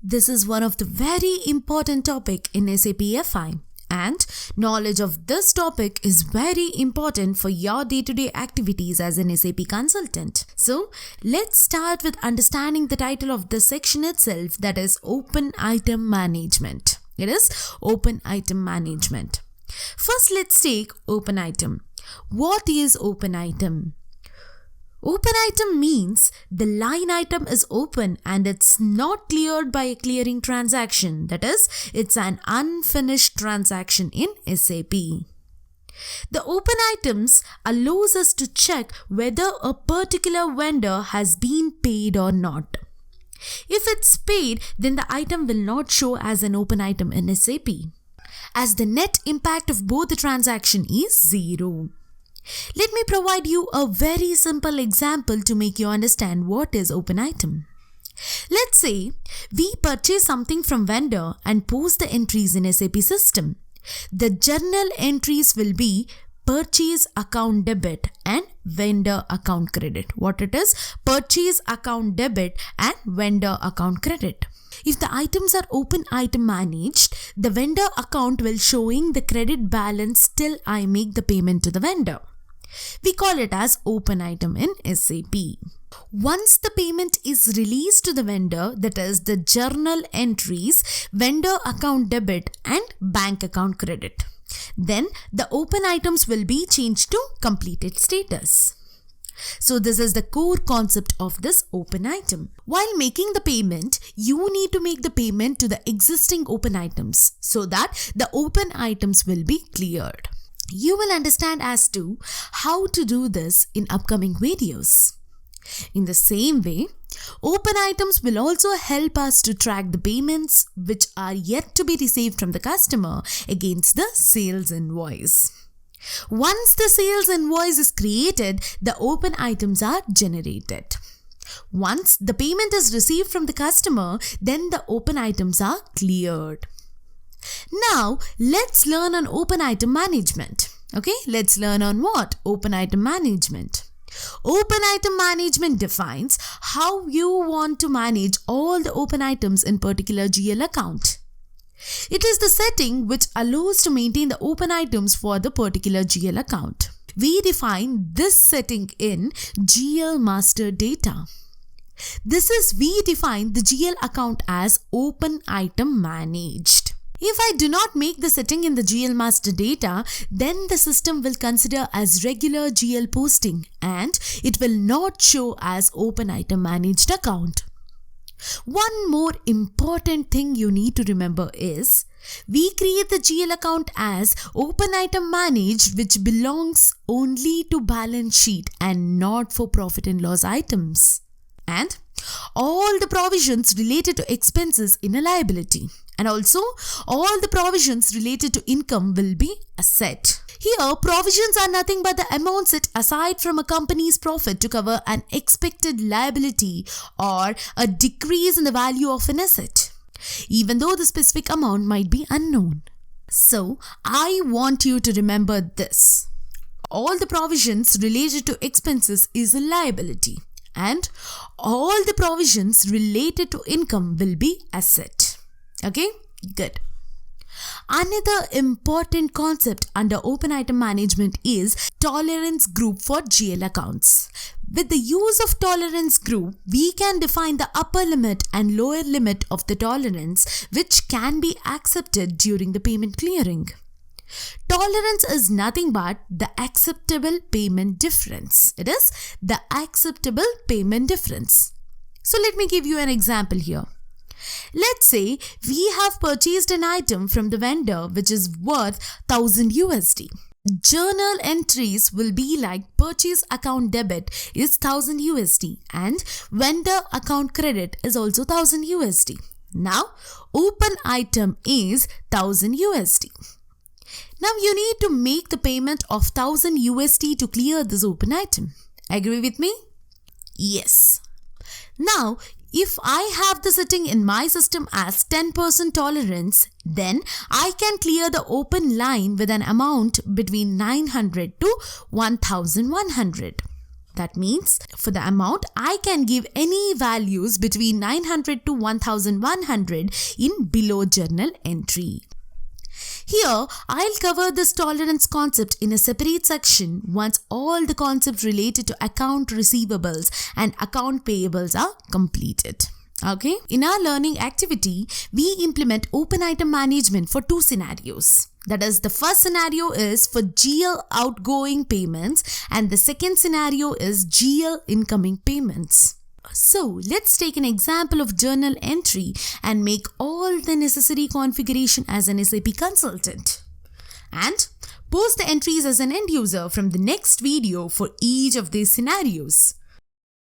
This is one of the very important topic in SAP FI, and knowledge of this topic is very important for your day-to-day activities as an SAP consultant. So let's start with understanding the title of this section itself, that is Open Item Management. It is Open Item Management. First, let's take Open Item. What is Open Item? Open item means the line item is open and it's not cleared by a clearing transaction. That is, it's an unfinished transaction in SAP. The open items allows us to check whether a particular vendor has been paid or not. If it's paid, then the item will not show as an open item in SAP, as the net impact of both the transaction is 0. Let me provide you a very simple example to make you understand what is open item. Let's say we purchase something from vendor and post the entries in SAP system. The journal entries will be purchase account debit and vendor account credit. What it is? Purchase account debit and vendor account credit. If the items are open item managed, the vendor account will showing the credit balance till I make the payment to the vendor. We call it as open item in SAP. Once the payment is released to the vendor, that is the journal entries, vendor account debit and bank account credit, then the open items will be changed to completed status. So this is the core concept of this open item. While making the payment, you need to make the payment to the existing open items so that the open items will be cleared. You will understand as to how to do this in upcoming videos. In the same way, open items will also help us to track the payments which are yet to be received from the customer against the sales invoice. Once the sales invoice is created, the open items are generated. Once the payment is received from the customer, then the open items are cleared. Now, let's learn on open item management. Okay, let's learn on what? Open item management. Open item management defines how you want to manage all the open items in particular GL account. It is the setting which allows to maintain the open items for the particular GL account. We define this setting in GL master data. We define the GL account as open item managed. If I do not make the setting in the GL master data, then the system will consider as regular GL posting and it will not show as open item managed account. One more important thing you need to remember is, we create the GL account as open item managed, which belongs only to balance sheet and not for profit and loss items. And all the provisions related to expenses in a liability, and also all the provisions related to income will be asset. Here, provisions are nothing but the amount set aside from a company's profit to cover an expected liability or a decrease in the value of an asset, even though the specific amount might be unknown. So, I want you to remember this. All the provisions related to expenses is a liability, and all the provisions related to income will be asset. Okay, good. Another important concept under open item management is tolerance group for GL accounts. With the use of tolerance group, we can define the upper limit and lower limit of the tolerance which can be accepted during the payment clearing. Tolerance is nothing but the acceptable payment difference. It is the acceptable payment difference. So let me give you an example here. Let's say we have purchased an item from the vendor which is worth 1000 USD. Journal entries will be like purchase account debit is 1000 USD and vendor account credit is also 1000 USD. Now, open item is 1000 USD. Now you need to make the payment of 1000 USD to clear this open item. Agree with me? Yes. Now, if I have the setting in my system as 10% tolerance, then I can clear the open line with an amount between 900 to 1100. That means for the amount, I can give any values between 900 to 1100 in below journal entry. Here, I'll cover this tolerance concept in a separate section once all the concepts related to account receivables and account payables are completed. Okay, in our learning activity, we implement open item management for two scenarios. That is, the first scenario is for GL outgoing payments and the second scenario is GL incoming payments. So let's take an example of journal entry and make all the necessary configuration as an SAP consultant. And post the entries as an end user from the next video for each of these scenarios.